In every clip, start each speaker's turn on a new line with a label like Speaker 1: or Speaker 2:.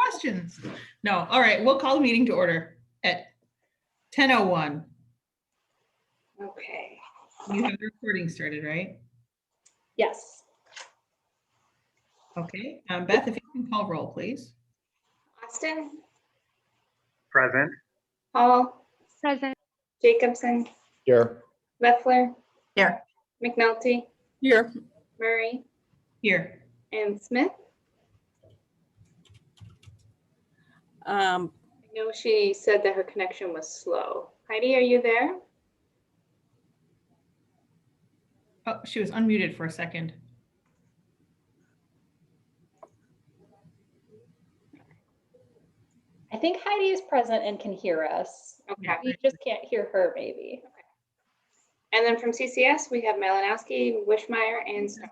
Speaker 1: questions. No, all right, we'll call the meeting to order at 10:01.
Speaker 2: Okay.
Speaker 1: You have the recording started, right?
Speaker 2: Yes.
Speaker 1: Okay, Beth, if you can call roll, please.
Speaker 2: Austin,
Speaker 3: Present.
Speaker 2: Hall,
Speaker 4: Present.
Speaker 2: Jacobson,
Speaker 3: Here.
Speaker 2: Leffler.
Speaker 4: Here.
Speaker 2: McNulty,
Speaker 4: Here.
Speaker 2: Murray,
Speaker 1: Here.
Speaker 2: and Smith. I know she said that her connection was slow. Heidi, are you there?
Speaker 1: Oh, she was unmuted for a second.
Speaker 5: I think Heidi is present and can hear us.
Speaker 2: Okay.
Speaker 5: We just can't hear her, maybe.
Speaker 2: And then from CCS, we have Malinowski, Wishmeyer, and Stone.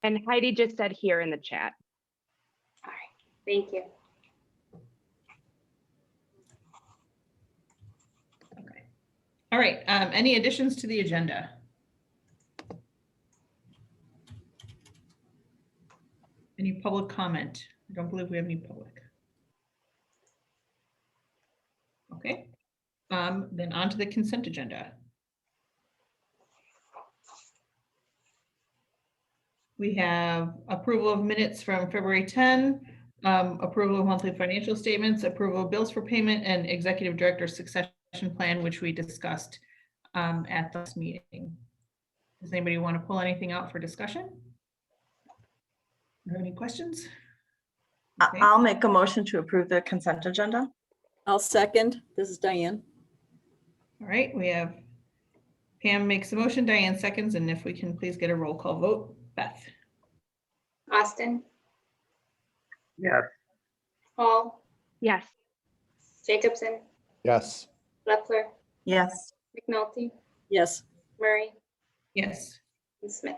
Speaker 4: And Heidi just said here in the chat.
Speaker 2: All right, thank you.
Speaker 1: Okay. All right, any additions to the agenda? Any public comment? I don't believe we have any public. Okay, then on to the consent agenda. We have approval of minutes from February 10, approval of monthly financial statements, approval of bills for payment, and executive director succession plan, which we discussed at this meeting. Does anybody want to pull anything out for discussion? Any questions? Okay.
Speaker 6: I'll make a motion to approve the consent agenda.
Speaker 7: I'll second. This is Diane.
Speaker 1: All right, we have Pam makes a motion, Diane seconds, and if we can please get a roll call vote. Beth.
Speaker 2: Austin,
Speaker 3: Yes.
Speaker 2: Hall,
Speaker 4: Yes.
Speaker 2: Jacobson,
Speaker 3: Yes.
Speaker 2: Leffler,
Speaker 6: Yes.
Speaker 2: McNulty,
Speaker 7: Yes.
Speaker 2: Murray,
Speaker 1: Yes.
Speaker 2: and Smith.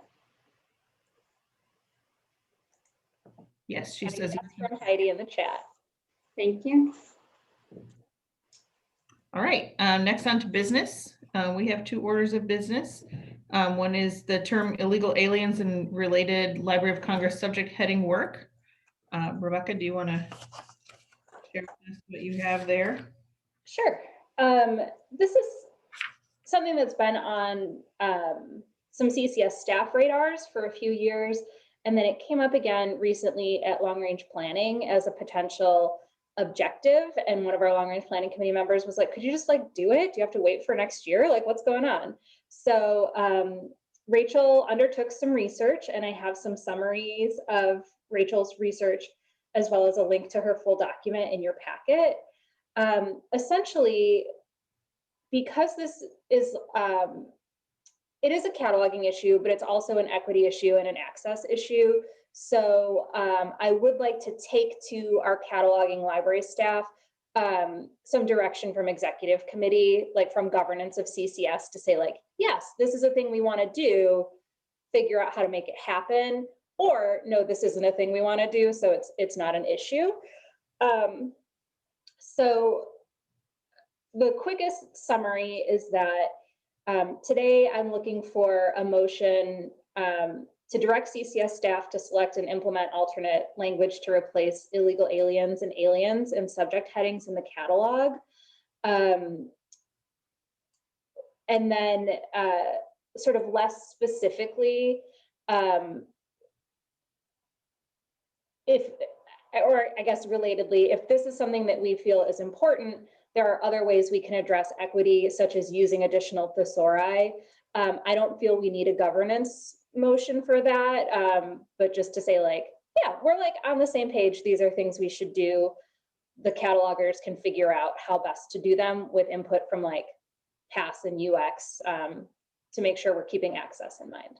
Speaker 1: Yes, she
Speaker 5: Getting
Speaker 1: says.
Speaker 5: yes from Heidi in the chat.
Speaker 2: Thank you.
Speaker 1: All right, next on to business. We have two orders of business. One is the term illegal aliens and related Library of Congress subject heading work. Rebecca, do you want to share with us what you have there?
Speaker 5: Sure. This is something that's been on some CCS staff radars for a few years, and then it came up again recently at long range planning as a potential objective. And one of our long range planning committee members was like, could you just like do it? Do you have to wait for next year? Like, what's going on? So Rachel undertook some research, and I have some summaries of Rachel's research as well as a link to her full document in your packet. Essentially, because this is, it is a cataloging issue, but it's also an equity issue and an access issue. So I would like to take to our cataloging library staff some direction from executive committee, like from governance of CCS, to say like, yes, this is a thing we want to do, figure out how to make it happen, or no, this isn't a thing we want to do, so it's not an issue. So the quickest summary is that today I'm looking for a motion to direct CCS staff to select and implement alternate language to replace illegal aliens and aliens in subject headings in the catalog. And then sort of less specifically, or I guess relatedly, if this is something that we feel is important, there are other ways we can address equity, such as using additional thesauri. I don't feel we need a governance motion for that, but just to say like, yeah, we're like on the same page. These are things we should do. The catalogers can figure out how best to do them with input from like PAS and UX to make sure we're keeping access in mind.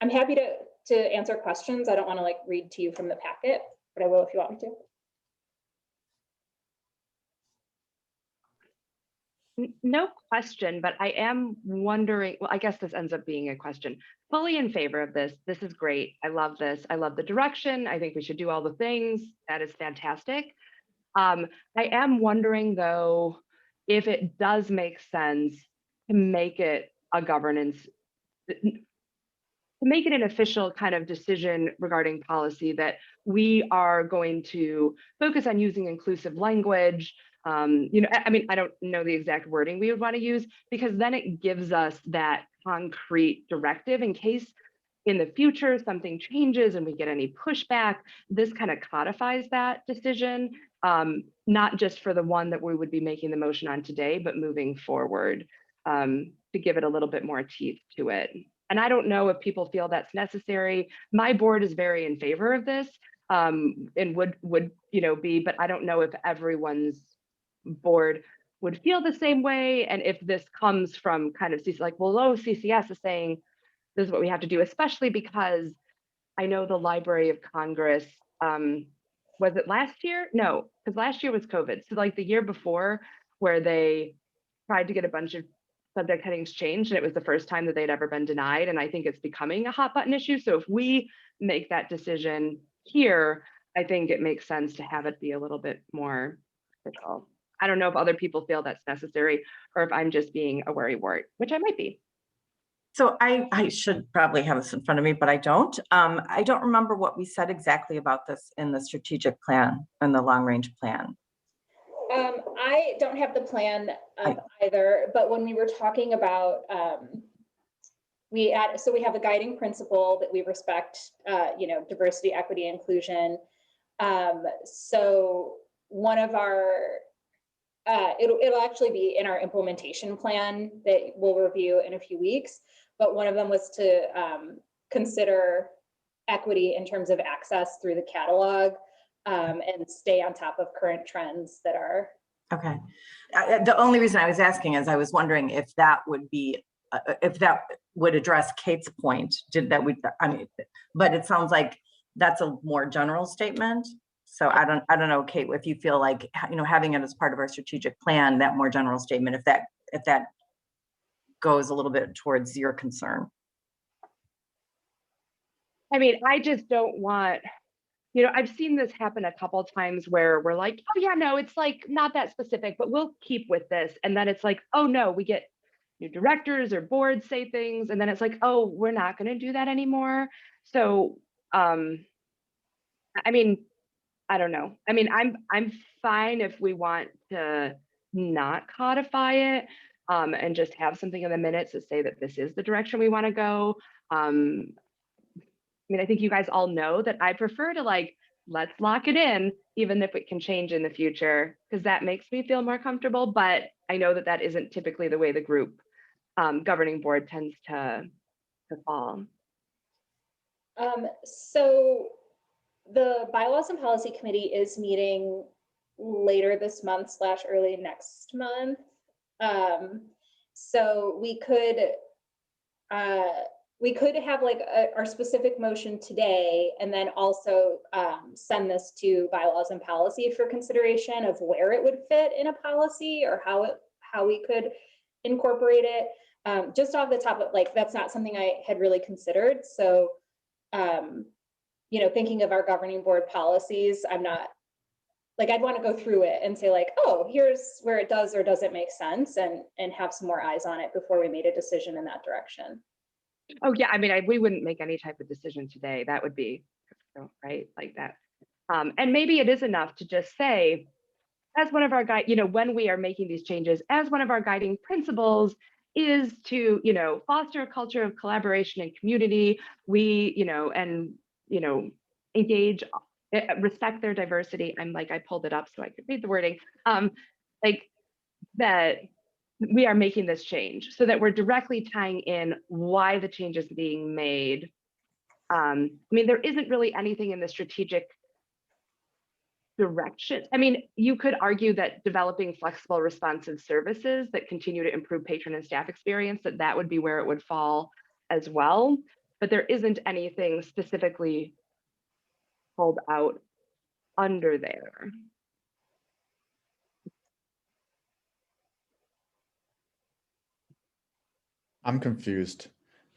Speaker 5: I'm happy to answer questions. I don't want to like read to you from the packet, but I will if you want me to.
Speaker 4: No question, but I am wondering, well, I guess this ends up being a question. Fully in favor of this. This is great. I love this. I love the direction. I think we should do all the things. That is fantastic. I am wondering though, if it does make sense to make it a governance, to make it an official kind of decision regarding policy that we are going to focus on using inclusive language. I mean, I don't know the exact wording we would want to use, because then it gives us that concrete directive in case in the future something changes and we get any pushback. This kind of codifies that decision, not just for the one that we would be making the motion on today, but moving forward, to give it a little bit more teeth to it. And I don't know if people feel that's necessary. My board is very in favor of this, and would be, but I don't know if everyone's board would feel the same way. And if this comes from kind of like, well, CCS is saying this is what we have to do, especially because I know the Library of Congress, was it last year? No, because last year was COVID. So like the year before, where they tried to get a bunch of subject headings changed, and it was the first time that they'd ever been denied. And I think it's becoming a hot button issue. So if we make that decision here, I think it makes sense to have it be a little bit more official. I don't know if other people feel that's necessary, or if I'm just being a worrywart, which I might be.
Speaker 6: So I should probably have this in front of me, but I don't. I don't remember what we said exactly about this in the strategic plan and the long range plan.
Speaker 5: I don't have the plan either, but when we were talking about, we have a guiding principle that we respect, diversity, equity, inclusion. So one of our, it'll actually be in our implementation plan that we'll review in a few weeks. But one of them was to consider equity in terms of access through the catalog, and stay on top of current trends that are.
Speaker 6: Okay. The only reason I was asking is I was wondering if that would be, if that would address Kate's point. But it sounds like that's a more general statement. So I don't know, Kate, if you feel like, having it as part of our strategic plan, that more general statement, if that goes a little bit towards your concern.
Speaker 4: I mean, I just don't want, I've seen this happen a couple of times where we're like, oh yeah, no, it's like not that specific, but we'll keep with this. And then it's like, oh no, we get new directors or boards say things. And then it's like, oh, we're not going to do that anymore. So, I mean, I don't know. I mean, I'm fine if we want to not codify it, and just have something in the minutes to say that this is the direction we want to go. I mean, I think you guys all know that I prefer to let's lock it in, even if it can change in the future, because that makes me feel more comfortable. But I know that that isn't typically the way the group governing board tends to fall.
Speaker 5: So the Bylaws and Policy Committee is meeting later this month / early next month. So we could have our specific motion today, and then also send this to Bylaws and Policy for consideration of where it would fit in a policy, or how we could incorporate it. Just off the top of that's not something I had really considered. So, thinking of our governing board policies, I'm not I'd want to go through it and say oh, here's where it does or doesn't make sense, and have some more eyes on it before we made a decision in that direction.
Speaker 4: Oh yeah, I mean, we wouldn't make any type of decision today. That would be right like that. And maybe it is enough to just say, as one of our when we are making these changes, as one of our guiding principles is to, foster a culture of collaboration and community. We, engage, respect their diversity. I pulled it up so I could read the wording. That we are making this change so that we're directly tying in why the change is being made. I mean, there isn't really anything in the strategic direction. I mean, you could argue that developing flexible, responsive services that continue to improve patron and staff experience, that would be where it would fall as well. But there isn't anything specifically pulled out under there.
Speaker 8: I'm confused.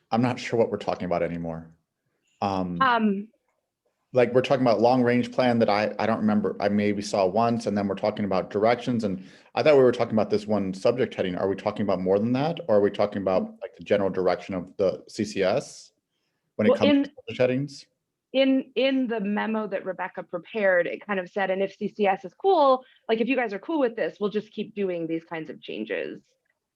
Speaker 8: I'm not sure what we're talking about anymore. We're talking about long range plan that I don't remember. I maybe saw once, and then we're talking about directions. And I thought we were talking about this one subject heading. Are we talking about more than that? Or are we talking about the general direction of the CCS when it comes to subject headings?
Speaker 4: in the memo that Rebecca prepared, it kind of said, and if CCS is cool, like if you guys are cool with this, we'll just keep doing these kinds of changes.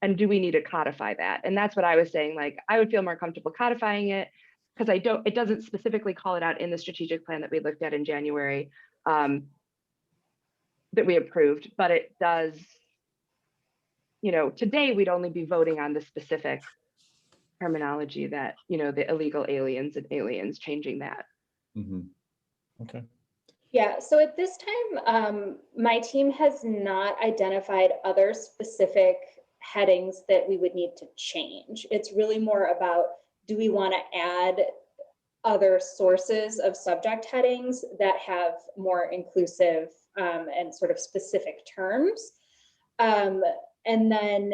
Speaker 4: And do we need to codify that? And that's what I was saying, like, I would feel more comfortable codifying it because it doesn't specifically call it out in the strategic plan that we looked at in January that we approved, but it does, you know, today we'd only be voting on the specific terminology that, you know, the illegal aliens and aliens, changing that.
Speaker 8: Mhm. Okay.
Speaker 5: Yeah, so at this time, my team has not identified other specific headings that we would need to change. It's really more about, do we want to add other sources of subject headings that have more inclusive and sort of specific terms? And then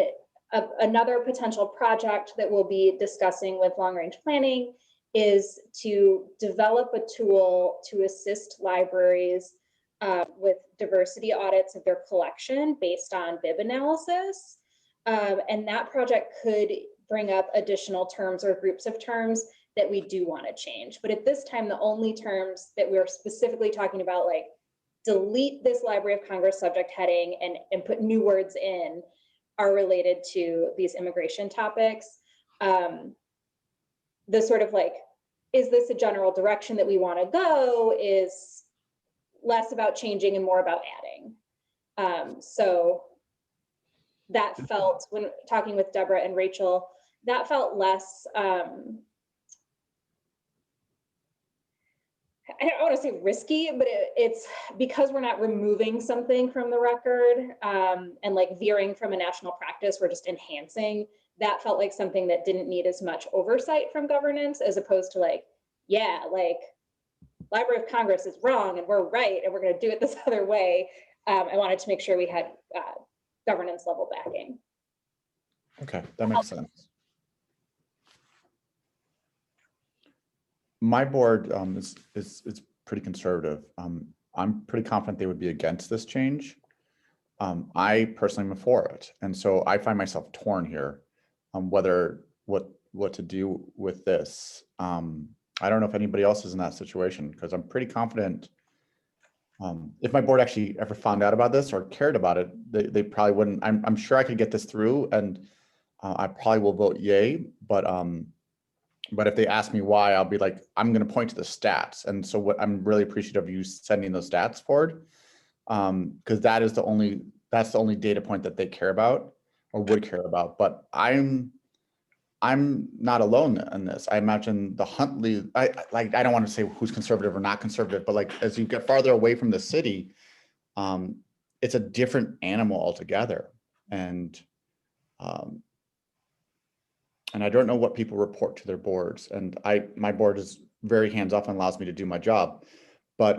Speaker 5: another potential project that we'll be discussing with long range planning is to develop a tool to assist libraries with diversity audits of their collection based on bib analysis. And that project could bring up additional terms or groups of terms that we do want to change. But at this time, the only terms that we're specifically talking about, like delete this Library of Congress subject heading and put new words in, are related to these immigration topics. The sort of like, is this a general direction that we want to go, is less about changing and more about adding. So that felt, when talking with Deborah and Rachel, that felt less, I don't want to say risky, but it's because we're not removing something from the record and like veering from a national practice, we're just enhancing. That felt like something that didn't need as much oversight from governance, as opposed to like, yeah, like Library of Congress is wrong and we're right and we're going to do it this other way. I wanted to make sure we had governance level backing.
Speaker 8: Okay, that makes sense. My board is pretty conservative. I'm pretty confident they would be against this change. I personally am for it, and so I find myself torn here on whether what to do with this. I don't know if anybody else is in that situation, because I'm pretty confident if my board actually ever found out about this or cared about it, they probably wouldn't. I'm sure I could get this through, and I probably will vote yay. But if they ask me why, I'll be like, I'm going to point to the stats. And so what I'm really appreciative of you sending those stats forward, because that's the only data point that they care about or would care about. But I'm not alone in this. I imagine the Huntley, I don't want to say who's conservative or not conservative, but like as you get farther away from the city, it's a different animal altogether. And I don't know what people report to their boards. And my board is very hands-off and allows me to do my job, but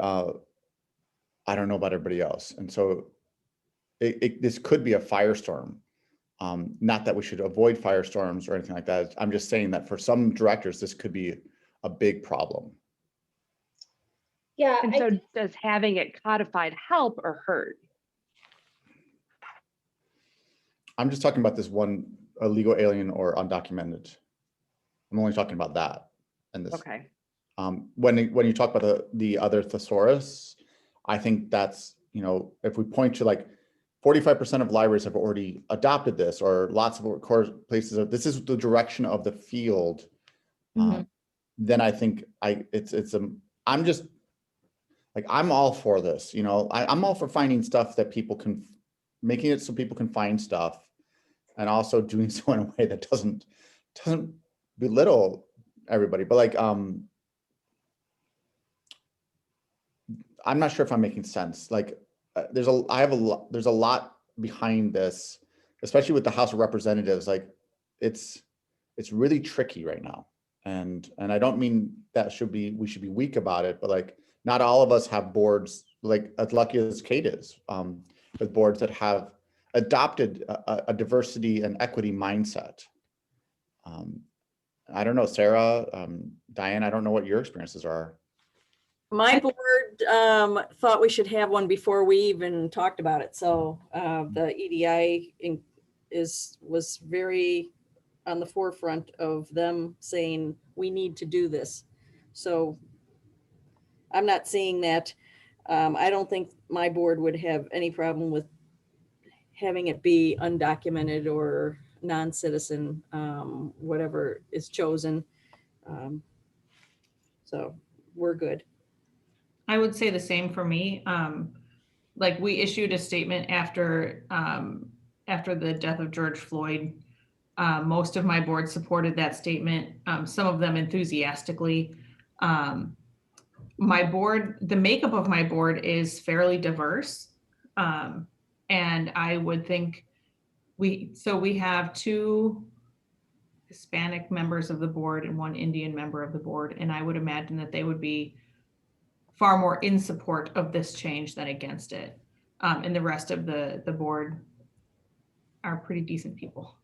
Speaker 8: I don't know about everybody else. And so this could be a firestorm. Not that we should avoid firestorms or anything like that. I'm just saying that for some directors, this could be a big problem.
Speaker 5: Yeah.
Speaker 4: And so does having it codified help or hurt?
Speaker 8: I'm just talking about this one illegal alien or undocumented. I'm only talking about that. And this.
Speaker 4: Okay.
Speaker 8: When you talk about the other thesaurus, I think that's, you know, if we point to like 45% of libraries have already adopted this, or lots of places of this is the direction of the field. Then I think I'm just like, I'm all for this, you know, I'm all for finding stuff that people can, making it so people can find stuff, and also doing so in a way that doesn't belittle everybody. But like, I'm not sure if I'm making sense. Like, there's a lot behind this, especially with the House of Representatives. Like, it's really tricky right now, and I don't mean that we should be weak about it, but like, not all of us have boards like as lucky as Kate is, with boards that have adopted a diversity and equity mindset. I don't know, Sarah, Diane, I don't know what your experiences are.
Speaker 7: My board thought we should have one before we even talked about it. So the EDI was very on the forefront of them saying we need to do this. So I'm not seeing that. I don't think my board would have any problem with having it be undocumented or non-citizen, whatever is chosen. So we're good.
Speaker 1: I would say the same for me. Like we issued a statement after the death of George Floyd. Most of my board supported that statement, some of them enthusiastically. My board, the makeup of my board is fairly diverse. And I would think we have 2 Hispanic members of the board and 1 Indian member of the board. And I would imagine that they would be far more in support of this change than against it. And the rest of the board are pretty decent people.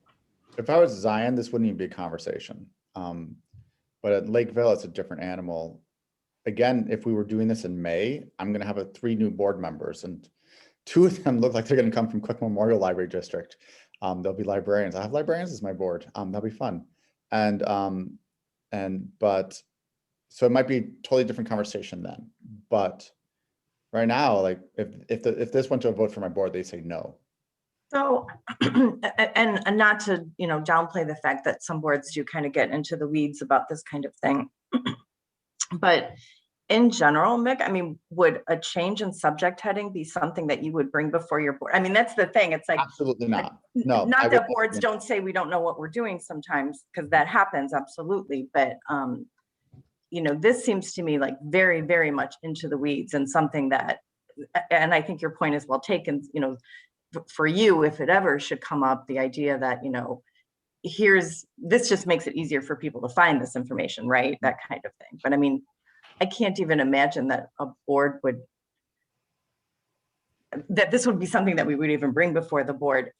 Speaker 8: If I was Zion, this wouldn't even be a conversation. But at Lakeville, it's a different animal. Again, if we were doing this in May, I'm gonna have 3 new board members, and 2 of them look like they're gonna come from Quick Memorial Library District. They'll be librarians. I have librarians as my board. That'll be fun. But so it might be a totally different conversation then. But right now, like if this went to a vote for my board, they say no.
Speaker 6: So, and not to, downplay the fact that some boards do kind of get into the weeds about this kind of thing. But in general, Mick, I mean, would a change in subject heading be something that you would bring before your board? I mean, that's the thing. It's like,
Speaker 8: Absolutely not. No.
Speaker 6: not that boards don't say we don't know what we're doing sometimes, because that happens, absolutely. But, this seems to me like very, very much into the weeds, and something that, and I think your point is well taken, for you, if it ever should come up, the idea that, this just makes it easier for people to find this information, right? That kind of thing. But I mean, I can't even imagine that a board that this would be something that we would even bring before the board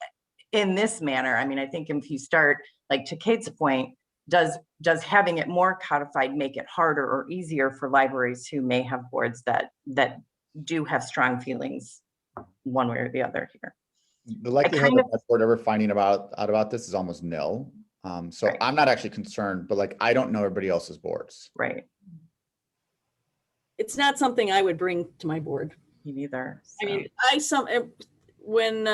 Speaker 6: in this manner. I mean, I think if you start, like to Kate's point, does having it more codified make it harder or easier for libraries who may have boards that do have strong feelings one way or the other here?
Speaker 8: The likelihood of that board ever finding out about this is almost nil. So right. I'm not actually concerned, but like, I don't know everybody else's boards.
Speaker 6: Right.
Speaker 7: It's not something I would bring to my board.
Speaker 6: Me neither. So.
Speaker 7: I mean, when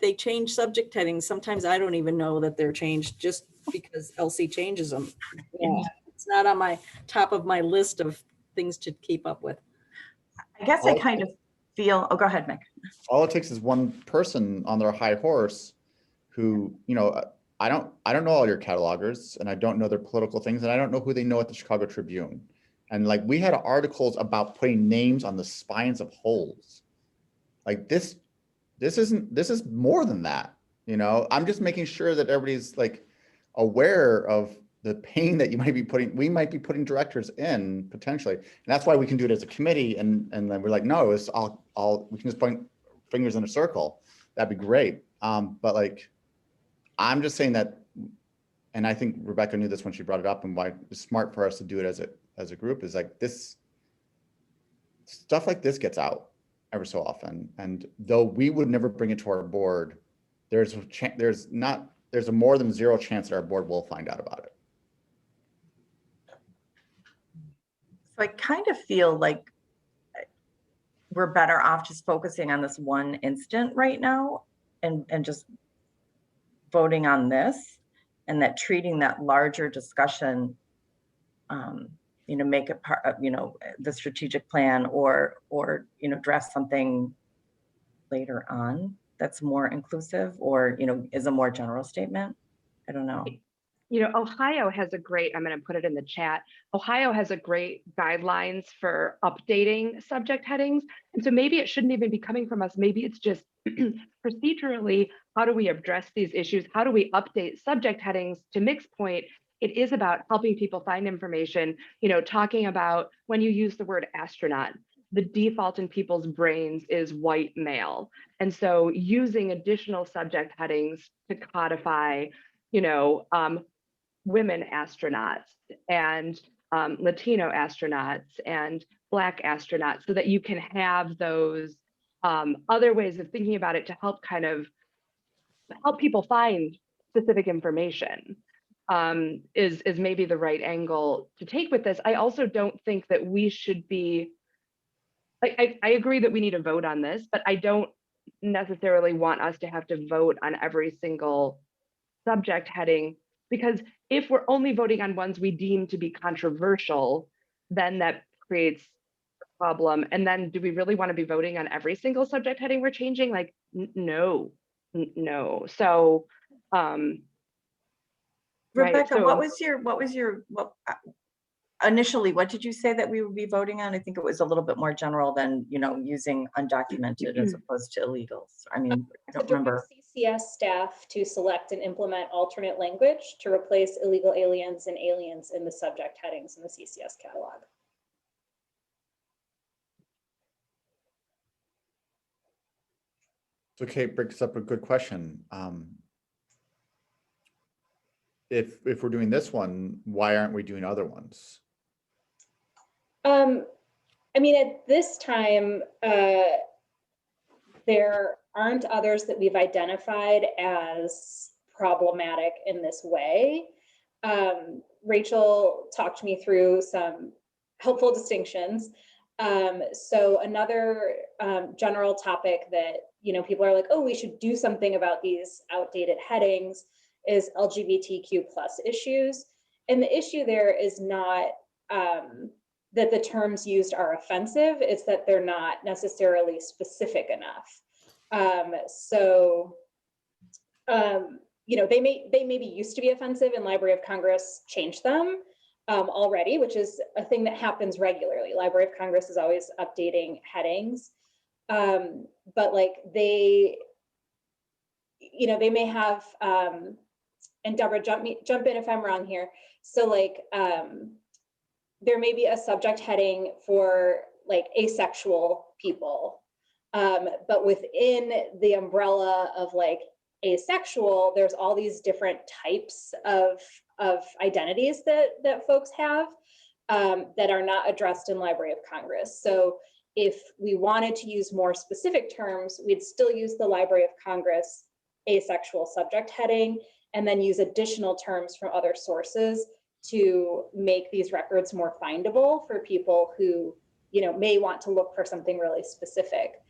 Speaker 7: they change subject headings, sometimes I don't even know that they're changed just because LC changes them. Yeah, it's not on my top of my list of things to keep up with.
Speaker 6: I guess I kind of feel, oh, go ahead, Mick.
Speaker 8: All it takes is one person on their high horse who, I don't know all your catalogers, and I don't know their political things, and I don't know who they know at the Chicago Tribune. And like, we had articles about putting names on the spines of holes. Like this is more than that, I'm just making sure that everybody's like aware of the pain that we might be putting directors in potentially. And that's why we can do it as a committee. And then we're like, no, it's we can just point fingers in a circle. That'd be great. But like, I'm just saying that, and I think Rebecca knew this when she brought it up, and why it's smart for us to do it as a group is like this stuff like this gets out ever so often. And though we would never bring it to our board, there's a more than zero chance that our board will find out about it.
Speaker 6: So I kind of feel like we're better off just focusing on this one instant right now and just voting on this, and that treating that larger discussion, make it part of, the strategic plan or draft something later on that's more inclusive or, is a more general statement. I don't know.
Speaker 4: Ohio has a great, I'm going to put it in the chat. Ohio has a great guidelines for updating subject headings. And so maybe it shouldn't even be coming from us. Maybe it's just procedurally, how do we address these issues? How do we update subject headings? To Mick's point, it is about helping people find information, talking about when you use the word astronaut, the default in people's brains is white male. And so using additional subject headings to codify, women astronauts and Latino astronauts and Black astronauts, so that you can have those other ways of thinking about it to help kind of help people find specific information. is maybe the right angle to take with this. I also don't think that we should be, I agree that we need to vote on this, but I don't necessarily want us to have to vote on every single subject heading, because if we're only voting on ones we deem to be controversial, then that creates a problem. And then do we really want to be voting on every single subject heading we're changing? Like, no. So, right,
Speaker 6: Rebecca,
Speaker 4: so-
Speaker 6: what was your, initially, what did you say that we would be voting on? I think it was a little bit more general than, using undocumented as opposed to illegals. I mean, I
Speaker 5: To
Speaker 6: don't
Speaker 5: direct
Speaker 6: remember.
Speaker 5: CCS staff to select and implement alternate language to replace illegal aliens and aliens in the subject headings in the CCS catalog.
Speaker 8: So Kate brings up a good question. If we're doing this one, why aren't we doing other ones?
Speaker 5: I mean, at this time, there aren't others that we've identified as problematic in this way. Rachel talked me through some helpful distinctions. So another general topic that, people are like, oh, we should do something about these outdated headings is LGBTQ plus issues. And the issue there is not that the terms used are offensive, it's that they're not necessarily specific enough. They maybe used to be offensive, and Library of Congress changed them already, which is a thing that happens regularly. Library of Congress is always updating headings, but like they may have, and Deborah, jump in if I'm wrong here. So like, there may be a subject heading for like asexual people, but within the umbrella of like asexual, there's all these different types of identities that folks have that are not addressed in Library of Congress. So if we wanted to use more specific terms, we'd still use the Library of Congress asexual subject heading, and then use additional terms from other sources to make these records more findable for people who, may want to look for something really specific.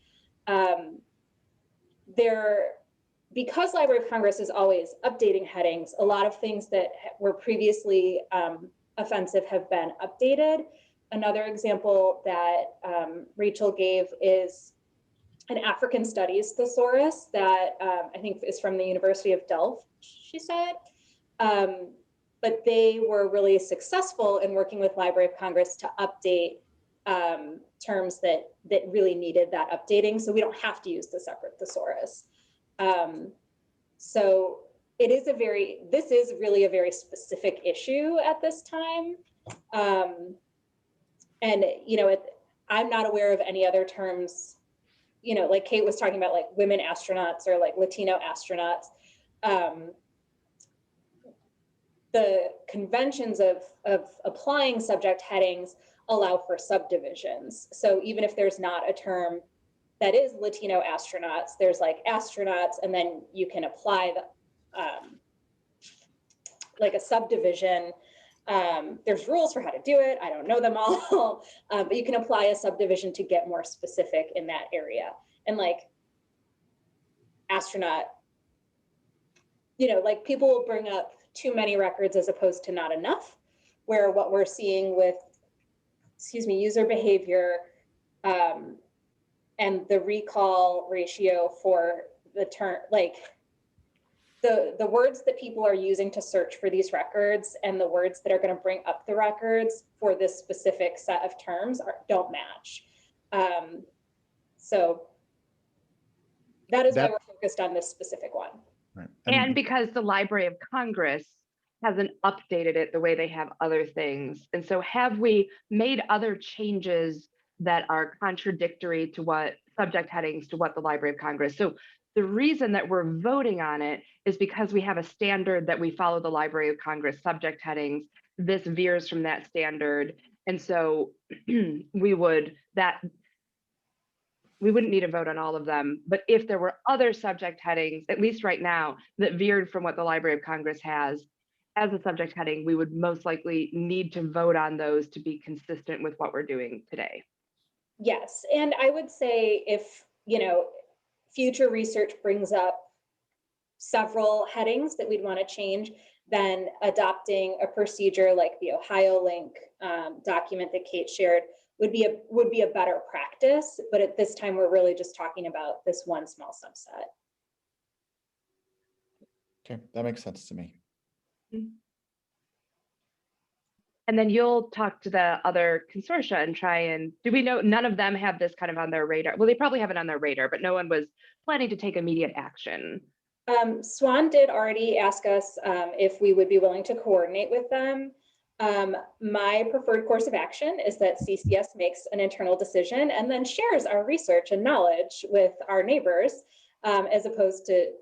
Speaker 5: Because Library of Congress is always updating headings, a lot of things that were previously offensive have been updated. Another example that Rachel gave is an African Studies thesaurus that I think is from the University of Delft, she said. But they were really successful in working with Library of Congress to update terms that really needed that updating. So we don't have to use the separate thesaurus. So this is really a very specific issue at this time. And, I'm not aware of any other terms, like Kate was talking about, like women astronauts or like Latino astronauts. The conventions of applying subject headings allow for subdivisions. So even if there's not a term that is Latino astronauts, there's like astronauts, and then you can apply the like a subdivision. There's rules for how to do it. I don't know them all, but you can apply a subdivision to get more specific in that area. And like astronaut, like people will bring up too many records as opposed to not enough, where what we're seeing with, user behavior and the recall ratio for the term, like the words that people are using to search for these records and the words that are going to bring up the records for this specific set of terms don't match. So that is why we're focused on this specific one.
Speaker 8: Right.
Speaker 4: And because the Library of Congress hasn't updated it the way they have other things. And so have we made other changes that are contradictory to what subject headings to what the Library of Congress? So the reason that we're voting on it is because we have a standard that we follow the Library of Congress subject headings. This veers from that standard. And so we wouldn't need a vote on all of them. But if there were other subject headings, at least right now, that veered from what the Library of Congress has, as a subject heading, we would most likely need to vote on those to be consistent with what we're doing today.
Speaker 5: Yes, and I would say if, future research brings up several headings that we'd want to change, then adopting a procedure like the Ohio link document that Kate shared would be a better practice. But at this time, we're really just talking about this one small subset.
Speaker 8: Okay, that makes sense to me.
Speaker 4: And then you'll talk to the other consortia and try and, do we know, none of them have this kind of on their radar? Well, they probably have it on their radar, but no one was planning to take immediate action.
Speaker 5: Swan did already ask us if we would be willing to coordinate with them. My preferred course of action is that CCS makes an internal decision and then shares our research and knowledge with our neighbors, as opposed to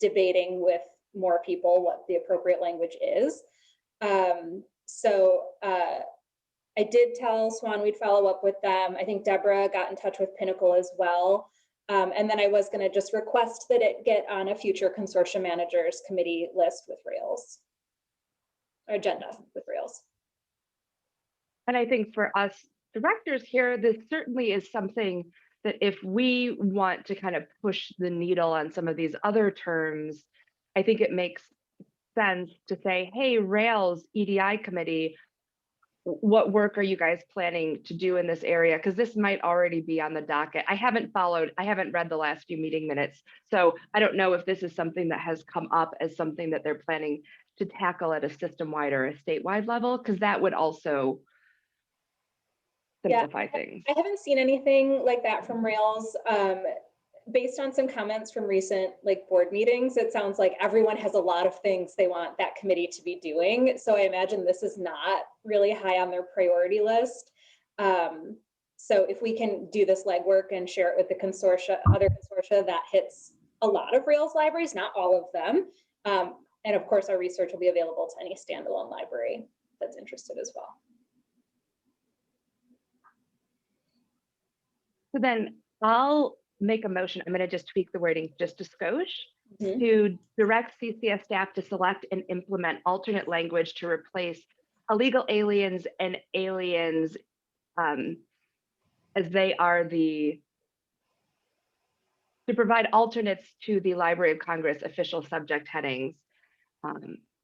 Speaker 5: debating with more people what the appropriate language is. So I did tell Swan we'd follow up with them. I think Deborah got in touch with Pinnacle as well. And then I was going to just request that it get on a future consortium managers committee list with Rails, or agenda with Rails.
Speaker 4: And I think for us directors here, this certainly is something that if we want to kind of push the needle on some of these other terms, I think it makes sense to say, hey, Rails EDI committee, what work are you guys planning to do in this area? Because this might already be on the docket. I haven't read the last few meeting minutes. So I don't know if this is something that has come up as something that they're planning to tackle at a system-wide or a statewide level, because that would also simplify things.
Speaker 5: I haven't seen anything like that from Rails. Based on some comments from recent board meetings, it sounds like everyone has a lot of things they want that committee to be doing. So I imagine this is not really high on their priority list. So if we can do this legwork and share it with the consortia, other consortia, that hits a lot of Rails libraries, not all of them. And of course, our research will be available to any standalone library that's interested as well.
Speaker 4: So then I'll make a motion. I'm going to just tweak the wording just a skosh to direct CCS staff to select and implement alternate language to replace illegal aliens and aliens as they are to provide alternates to the Library of Congress official subject headings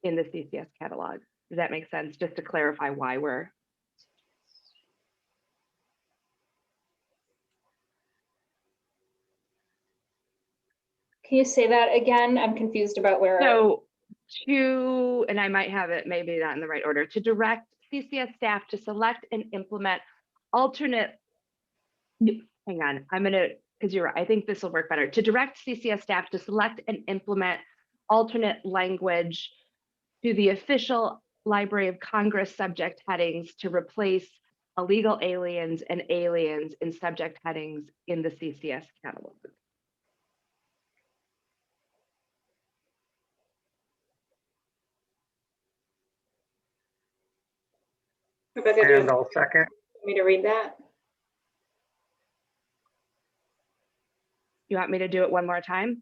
Speaker 4: in the CCS catalog. Does that make sense? Just to clarify why we're.
Speaker 5: Can you say that again? I'm confused about where.
Speaker 4: So and I might have it maybe not in the right order, to direct CCS staff to select and implement alternate, hang on, because you're right, I think this will work better. To direct CCS staff to select and implement alternate language to the official Library of Congress subject headings to replace illegal aliens and aliens in subject headings in the CCS catalog.
Speaker 2: Rebecca, do you
Speaker 3: And
Speaker 2: want
Speaker 3: I'll second.
Speaker 2: me to read that?
Speaker 4: You want me to do it one more time?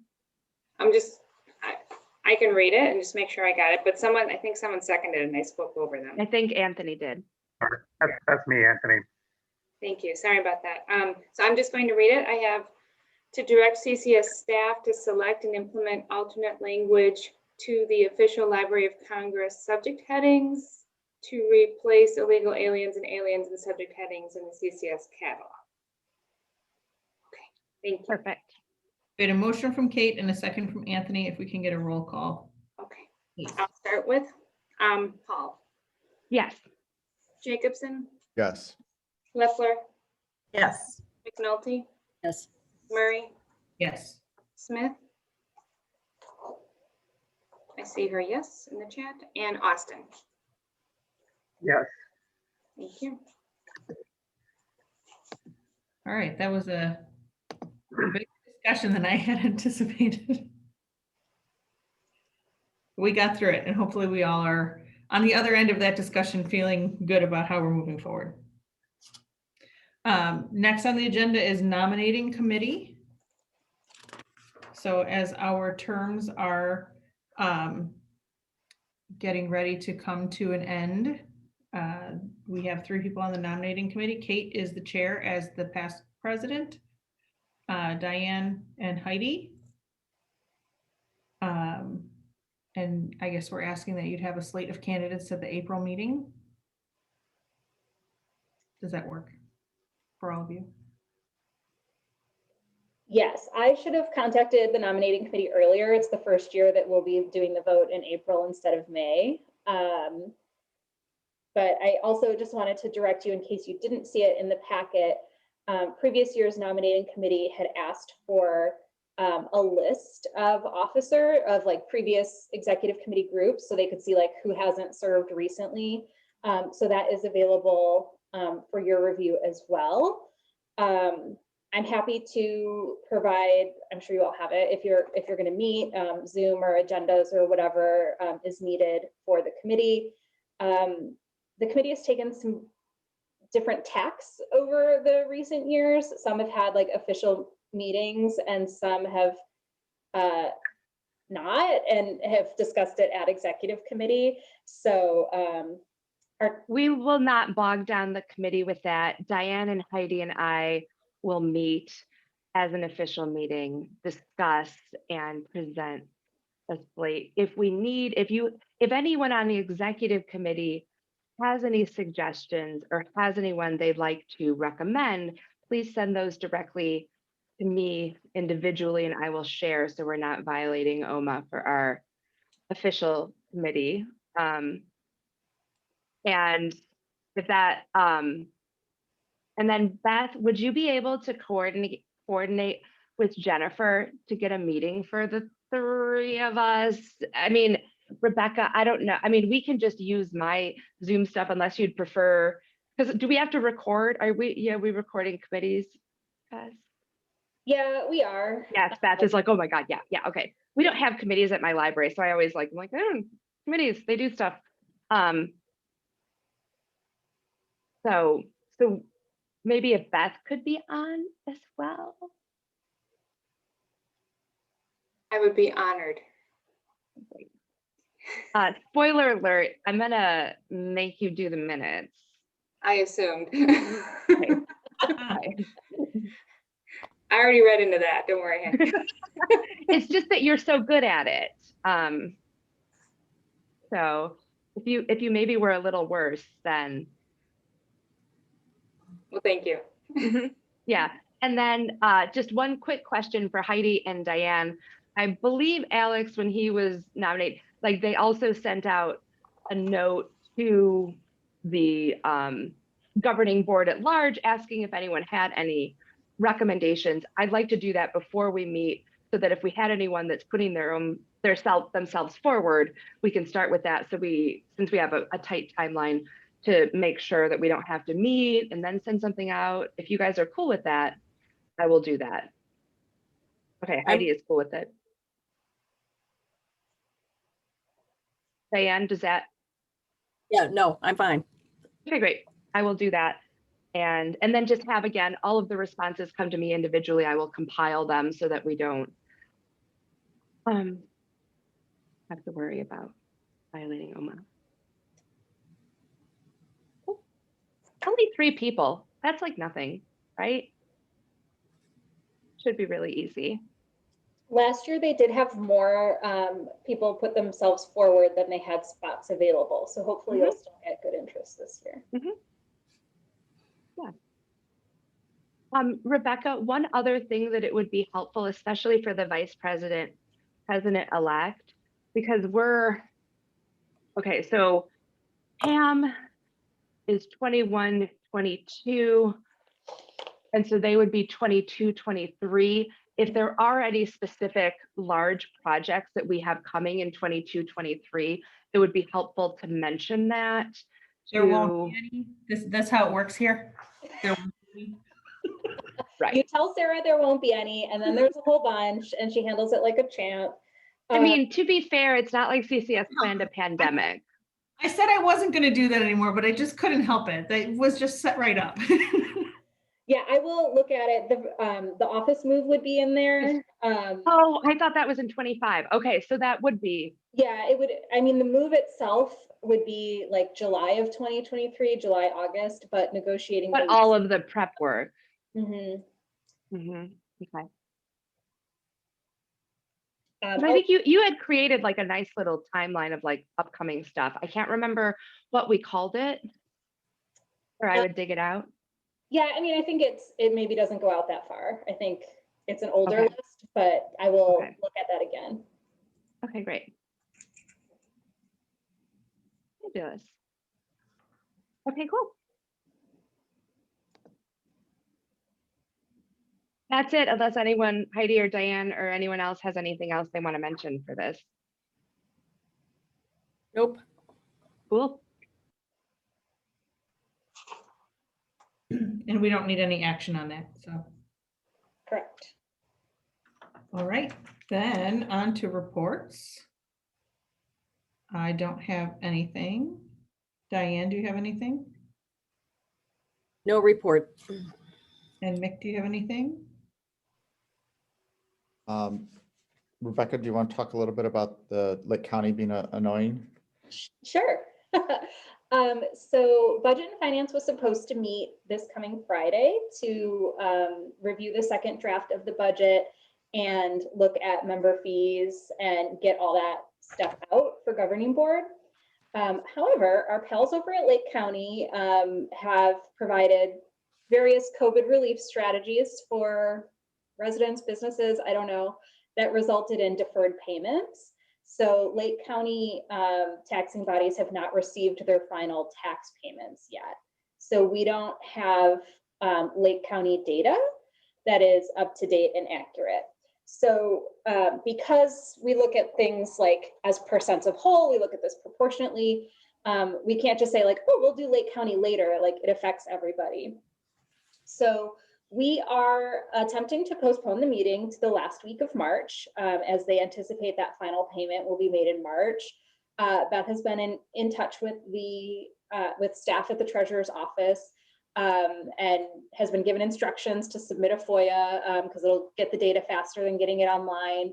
Speaker 2: I can read it and just make sure I got it, but I think someone seconded and I spoke over them.
Speaker 4: I think Anthony did.
Speaker 3: That's me, Anthony.
Speaker 2: Thank you. Sorry about that. So I'm just going to read it. I have to direct CCS staff to select and implement alternate language to the official Library of Congress subject headings to replace illegal aliens and aliens in subject headings in the CCS catalog. Okay, thank you.
Speaker 4: Perfect.
Speaker 1: We had a motion from Kate and a second from Anthony. If we can get a roll call.
Speaker 2: Okay,
Speaker 1: Please.
Speaker 2: I'll start with Paul.
Speaker 4: Yes.
Speaker 2: Jacobson,
Speaker 8: Yes.
Speaker 2: Leffler,
Speaker 6: Yes.
Speaker 2: McNulty,
Speaker 7: Yes.
Speaker 2: Murray,
Speaker 1: Yes.
Speaker 2: Smith. I see her yes in the chat, and Austin.
Speaker 3: Yes.
Speaker 2: Thank you.
Speaker 1: All right, that was a big discussion than I had anticipated. We got through it, and hopefully we all are on the other end of that discussion feeling good about how we're moving forward. Next on the agenda is nominating committee. So as our terms are getting ready to come to an end. We have 3 people on the nominating committee. Kate is the chair as the past president, Diane and Heidi. And I guess we're asking that you'd have a slate of candidates at the April meeting. Does that work for all of you?
Speaker 5: Yes, I should have contacted the nominating committee earlier. It's the first year that we'll be doing the vote in April instead of May. But I also just wanted to direct you, in case you didn't see it in the packet, previous year's nominating committee had asked for a list of like previous executive committee groups, so they could see like who hasn't served recently. So that is available for your review as well. I'm happy to provide, I'm sure you all have it, if you're going to meet, Zoom or agendas or whatever is needed for the committee. The committee has taken some different tacks over the recent years. Some have had like official meetings and some have not, and have discussed it at executive committee. So
Speaker 4: we will not bog down the committee with that. Diane and Heidi and I will meet as an official meeting, discuss and present a slate. If we need, if anyone on the executive committee has any suggestions or has anyone they'd like to recommend, please send those directly to me individually and I will share, so we're not violating OMA for our official committee. And if that, and then Beth, would you be able to coordinate with Jennifer to get a meeting for the 3 of us? I mean, Rebecca, I don't know. I mean, we can just use my Zoom stuff unless you'd prefer, because do we have to record? Are we recording committees? Guys?
Speaker 5: yeah, we are.
Speaker 4: Yes, Beth is like, oh my God, yeah, okay. We don't have committees at my library, so I always I'm like, committees, they do stuff. So maybe if Beth could be on as well.
Speaker 2: I would be honored.
Speaker 4: Spoiler alert, I'm gonna make you do the minutes.
Speaker 2: I assumed.
Speaker 4: Okay.
Speaker 2: I already read into that, don't worry.
Speaker 4: It's just that you're so good at it. So if you maybe were a little worse, then.
Speaker 2: Well, thank you.
Speaker 4: Yeah, and then just one quick question for Heidi and Diane. I believe Alex, when he was nominated, like they also sent out a note to the governing board at large asking if anyone had any recommendations. I'd like to do that before we meet, so that if we had anyone that's putting themselves forward, we can start with that. So since we have a tight timeline, to make sure that we don't have to meet and then send something out. If you guys are cool with that, I will do that. Okay, Heidi is cool with it. Diane, does that?
Speaker 7: Yeah, no, I'm fine.
Speaker 4: Okay, great. I will do that. And then just have, again, all of the responses come to me individually. I will compile them so that we don't have to worry about violating OMA. Only 3 people. That's like nothing, right? Should be really easy.
Speaker 5: Last year, they did have more people put themselves forward than they had spots available. So hopefully you'll still get good interest this year.
Speaker 4: Yeah. Rebecca, one other thing that it would be helpful, especially for the vice president-elect, because okay, so Pam is 21, 22, and so they would be 22, 23. If there are any specific large projects that we have coming in 22, 23, it would be helpful to mention that.
Speaker 1: There won't be any. That's how it works here. There won't be.
Speaker 4: Right.
Speaker 5: You tell Sarah there won't be any, and then there's a whole bunch, and she handles it like a champ.
Speaker 4: I mean, to be fair, it's not like CCS planned a pandemic.
Speaker 1: I said I wasn't going to do that anymore, but I just couldn't help it. That was just set right up.
Speaker 5: Yeah, I will look at it. The office move would be in there.
Speaker 4: Oh, I thought that was in 25. Okay, so that would be,
Speaker 5: Yeah, it would, I mean, the move itself would be like July of 2023, July, August, but negotiating.
Speaker 4: but all of the prep work.
Speaker 5: Mhm.
Speaker 4: Okay.
Speaker 5: Oh,
Speaker 4: I think you had created like a nice little timeline of like upcoming stuff. I can't remember what we called it, or I would dig it out.
Speaker 5: yeah, I mean, I think it maybe doesn't go out that far. I think it's an older
Speaker 4: Okay.
Speaker 5: list, but I will
Speaker 4: Okay.
Speaker 5: look at that again.
Speaker 4: Okay, great. Fabulous. Okay, cool. That's it, unless anyone, Heidi or Diane or anyone else has anything else they want to mention for this.
Speaker 7: Nope.
Speaker 4: Cool.
Speaker 1: And we don't need any action on that, so.
Speaker 5: Correct.
Speaker 1: All right, then on to reports. I don't have anything. Diane, do you have anything?
Speaker 7: No report.
Speaker 1: And Mick, do you have anything?
Speaker 8: Rebecca, do you want to talk a little bit about the Lake County being annoying?
Speaker 5: Sure. So Budget and Finance was supposed to meet this coming Friday to review the second draft of the budget and look at member fees and get all that stuff out for governing board. However, our pals over at Lake County have provided various COVID relief strategies for residents, businesses, I don't know, that resulted in deferred payments. So Lake County taxing bodies have not received their final tax payments yet. So we don't have Lake County data that is up to date and accurate. So because we look at things like as percents of whole, we look at this proportionately, we can't just say like, oh, we'll do Lake County later, like it affects everybody. So we are attempting to postpone the meeting to the last week of March as they anticipate that final payment will be made in March. Beth has been in touch with with staff at the treasurer's office and has been given instructions to submit a FOIA because it'll get the data faster than getting it online.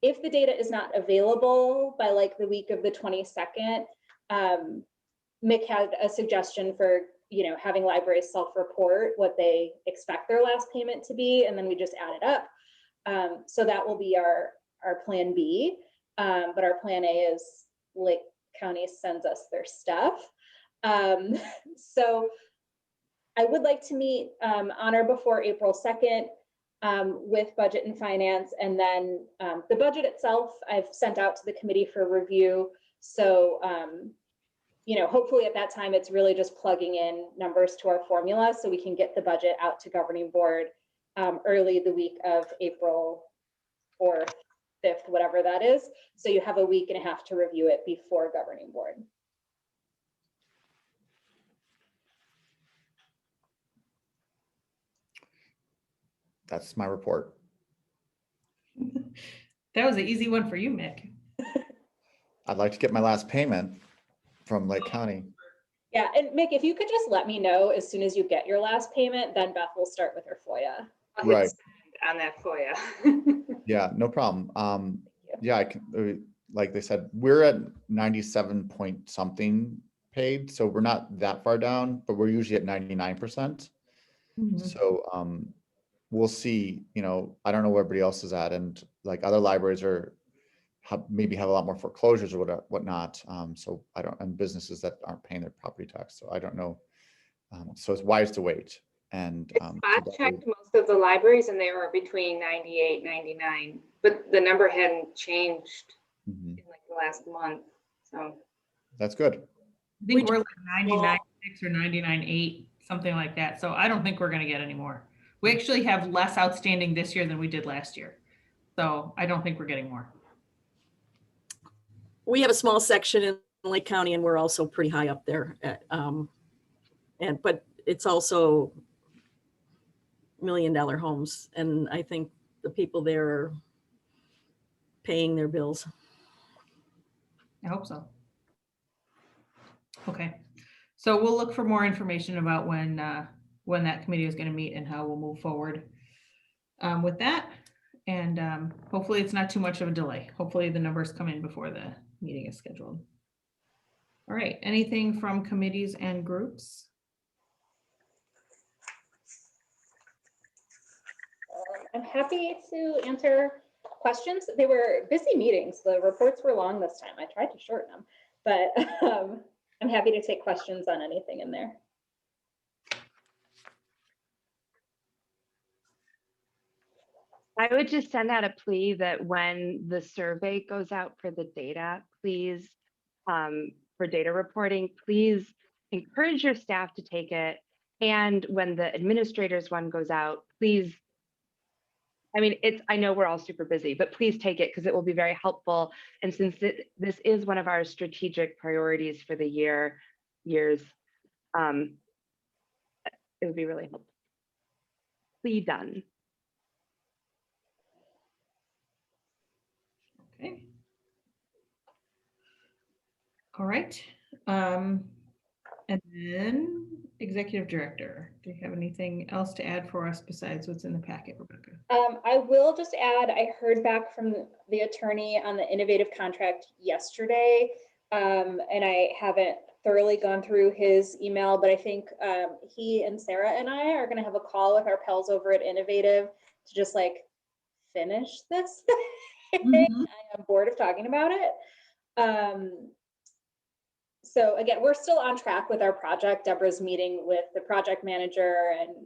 Speaker 5: If the data is not available by like the week of the 22nd, Mick had a suggestion for having libraries self-report what they expect their last payment to be, and then we just add it up. So that will be our plan B. But our plan A is Lake County sends us their stuff. So I would like to meet on or before April 2nd with Budget and Finance, and then the budget itself I've sent out to the committee for review. So hopefully at that time, it's really just plugging in numbers to our formula so we can get the budget out to governing board early the week of April 4th, 5th, whatever that is. So you have a week and a half to review it before governing board.
Speaker 8: That's my report.
Speaker 1: That was an easy one for you, Mick.
Speaker 8: I'd like to get my last payment from Lake County.
Speaker 5: Yeah, and Mick, if you could just let me know as soon as you get your last payment, then Beth will start with her FOIA.
Speaker 2: I'll hit
Speaker 8: Right.
Speaker 2: send on that FOIA.
Speaker 8: Yeah, no problem. Yeah, I can, like they said, we're at 97 point something paid, so we're not that far down, but we're usually at 99%. So we'll see, I don't know where everybody else is at, and like other libraries maybe have a lot more foreclosures or whatnot. So I don't, and businesses that aren't paying their property tax. So I don't know. So it's wise to wait. And
Speaker 2: Spot checked most of the libraries and they were between 98, 99, but the number hadn't changed in like the last month. So
Speaker 8: that's good.
Speaker 1: I think we're like 99.6 or 99.8, something like that. So I don't think we're going to get any more. We actually have less outstanding this year than we did last year. So I don't think we're getting more.
Speaker 7: We have a small section in Lake County and we're also pretty high up there. But it's also $1 million homes. And I think the people there are paying their bills.
Speaker 1: I hope so. Okay. So we'll look for more information about when when that committee is going to meet and how we'll move forward with that. And hopefully it's not too much of a delay. Hopefully the numbers come in before the meeting is scheduled. All right, anything from committees and groups?
Speaker 5: I'm happy to answer questions. They were busy meetings. The reports were long this time. I tried to shorten them, but I'm happy to take questions on anything in there.
Speaker 4: I would just send out a plea that when the survey goes out for the data, please, for data reporting, please encourage your staff to take it. And when the administrators one goes out, please, I mean, I know we're all super busy, but please take it because it will be very helpful. And since this is one of our strategic priorities for the years, it would be really helpful. Plea done.
Speaker 1: Okay. All right. And then executive director, do you have anything else to add for us besides what's in the packet, Rebecca?
Speaker 5: I will just add, I heard back from the attorney on the innovative contract yesterday, and I haven't thoroughly gone through his email, but I think he and Sarah and I are going to have a call with our pals over at Innovative to just like finish this thing. I am bored of talking about it. So again, we're still on track with our project. Deborah's meeting with the project manager and,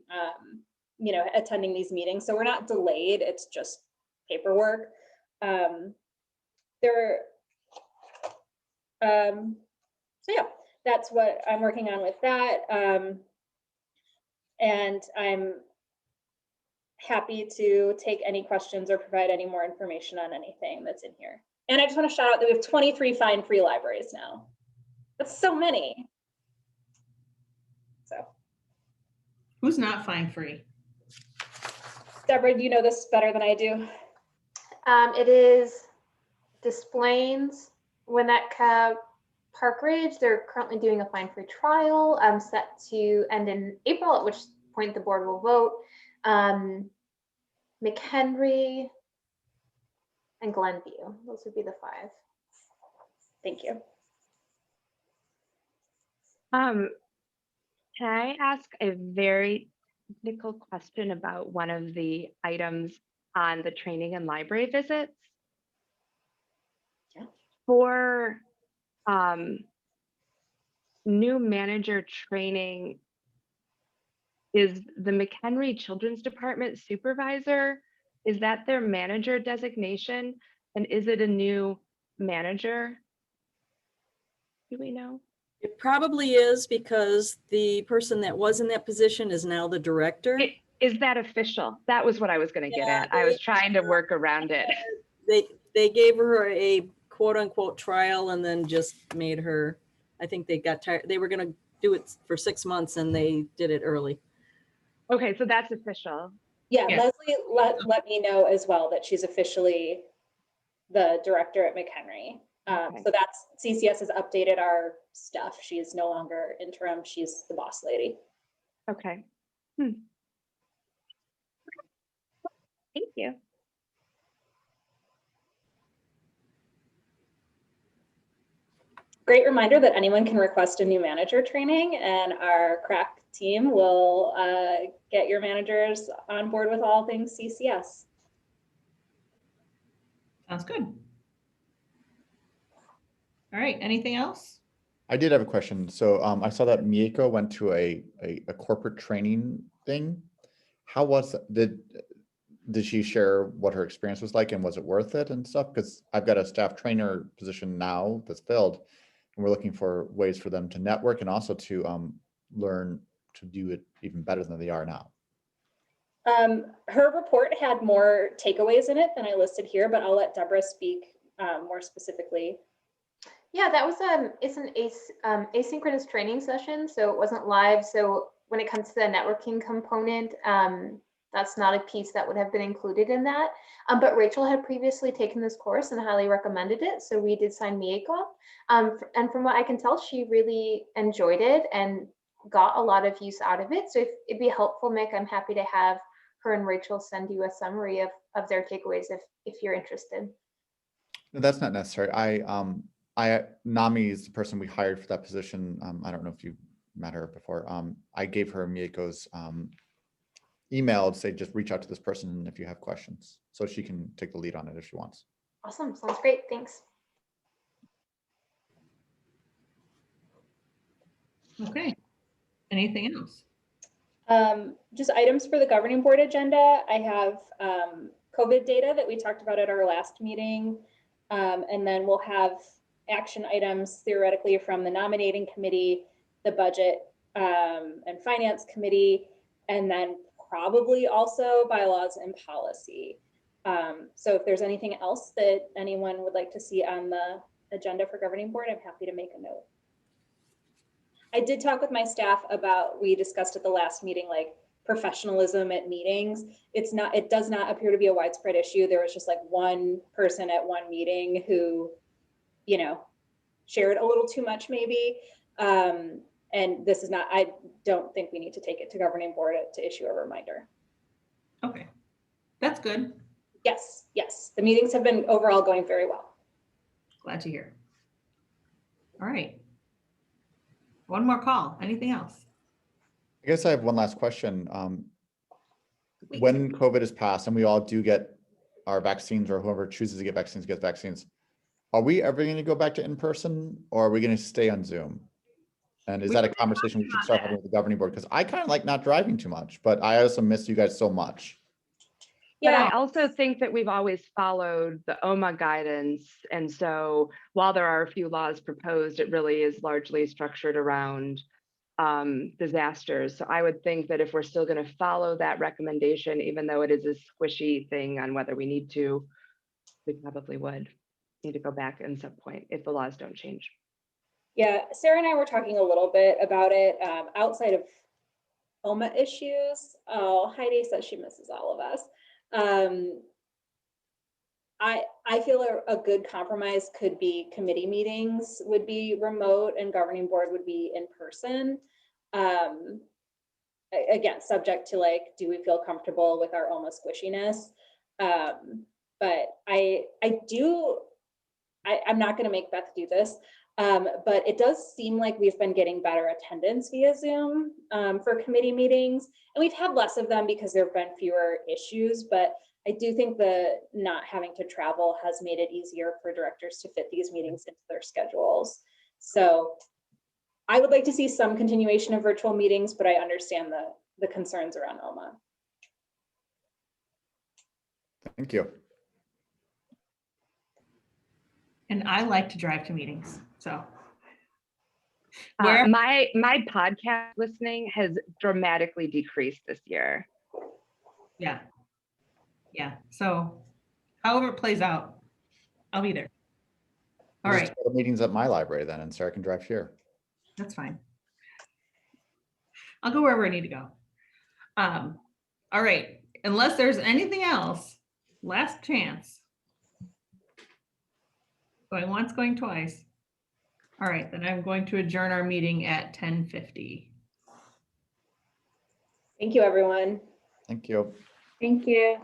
Speaker 5: you know, attending these meetings. So we're not delayed. It's just paperwork. So yeah, that's what I'm working on with that. And I'm happy to take any questions or provide any more information on anything that's in here. And I just want to shout out that we have 23 fine-free libraries now. That's so many. So.
Speaker 1: Who's not fine free?
Speaker 5: Deborah, do you know this better than I do?
Speaker 2: It is Des Plaines, Winnetka, Park Ridge. They're currently doing a fine free trial set to end in April, at which point the board will vote. McHenry and Glenview. Those would be the 5.
Speaker 5: Thank you.
Speaker 4: Can I ask a very technical question about one of the items on the training and library visits?
Speaker 5: Yeah.
Speaker 4: For new manager training, is the McHenry Children's Department supervisor, is that their manager designation? And is it a new manager? Do we know?
Speaker 7: It probably is because the person that was in that position is now the director.
Speaker 4: Is that official? That was what I was going to get at. I was trying to work around it.
Speaker 7: They gave her a quote unquote trial and then just made her, I think they got tired. They were going to do it for 6 months and they did it early.
Speaker 4: Okay, so that's official.
Speaker 5: Yeah,
Speaker 1: Yeah.
Speaker 5: Leslie let me know as well that she's officially the director at McHenry.
Speaker 4: Okay.
Speaker 5: So that's, CCS has updated our stuff. She's no longer interim. She's the boss lady.
Speaker 4: Okay. Thank you.
Speaker 5: Great reminder that anyone can request a new manager training, and our crack team will get your managers on board with all things CCS.
Speaker 1: Sounds good. All right, anything else?
Speaker 8: I did have a question. So I saw that Mieko went to a corporate training thing. How was did she share what her experience was like and was it worth it and stuff? Because I've got a staff trainer position now that's filled, and we're looking for ways for them to network and also to learn to do it even better than they are now.
Speaker 5: Her report had more takeaways in it than I listed here, but I'll let Deborah speak more specifically.
Speaker 2: Yeah, that was it's an asynchronous training session, so it wasn't live. So when it comes to the networking component, that's not a piece that would have been included in that. But Rachel had previously taken this course and highly recommended it, so we did sign Mieko up. And from what I can tell, she really enjoyed it and got a lot of use out of it. So if it'd be helpful, Mick, I'm happy to have her and Rachel send you a summary of their takeaways if you're interested.
Speaker 8: No, that's not necessary. Nami is the person we hired for that position. I don't know if you met her before. I gave her Miyoko's email to say, just reach out to this person if you have questions. So she can take the lead on it if she wants.
Speaker 2: Awesome, sounds great, thanks.
Speaker 1: Okay. Anything else?
Speaker 5: Just items for the governing board agenda. I have COVID data that we talked about at our last meeting. And then we'll have action items theoretically from the nominating committee, the budget and finance committee, and then probably also bylaws and policy. So if there's anything else that anyone would like to see on the agenda for governing board, I'm happy to make a note. I did talk with my staff about, we discussed at the last meeting, like professionalism at meetings. It does not appear to be a widespread issue. There was just like one person at one meeting who, you know, shared a little too much maybe. And this is not, I don't think we need to take it to governing board to issue a reminder.
Speaker 1: Okay, that's good.
Speaker 5: Yes, yes. The meetings have been overall going very well.
Speaker 1: Glad to hear. All right. One more call. Anything else?
Speaker 8: I guess I have one last question.
Speaker 1: Wait.
Speaker 8: When COVID is passed and we all do get our vaccines, or whoever chooses to get vaccines gets vaccines, are we ever going to go back to in-person, or are we going to stay on Zoom? And is that a conversation we should start having with the governing board? Because I kind of like not driving too much, but I also miss you guys so much.
Speaker 4: But
Speaker 5: Yeah.
Speaker 4: I also think that we've always followed the OMA guidance. And so while there are a few laws proposed, it really is largely structured around disasters. So I would think that if we're still going to follow that recommendation, even though it is a squishy thing on whether we need to, we probably would need to go back at some point if the laws don't change.
Speaker 5: Yeah, Sarah and I were talking a little bit about it outside of OMA issues. Oh, Heidi says she misses all of us. I feel a good compromise could be committee meetings would be remote and governing board would be in person. Again, subject to like, do we feel comfortable with our OMA squishiness? But I'm not going to make Beth do this. But it does seem like we've been getting better attendance via Zoom for committee meetings. And we've had less of them because there have been fewer issues, but I do think the not having to travel has made it easier for directors to fit these meetings into their schedules. So I would like to see some continuation of virtual meetings, but I understand the concerns around OMA.
Speaker 8: Thank you.
Speaker 1: And I like to drive to meetings, so.
Speaker 4: My podcast listening has dramatically decreased this year.
Speaker 1: Yeah. Yeah, so however it plays out, I'll be there. All
Speaker 8: Just
Speaker 1: right,
Speaker 8: go to meetings at my library then, and Sarah can drive here.
Speaker 1: that's fine. I'll go wherever I need to go. All right, unless there's anything else, last chance. Going once, going twice. All right, then I'm going to adjourn our meeting at 10:50.
Speaker 5: Thank you, everyone.
Speaker 8: Thank you.
Speaker 2: Thank you.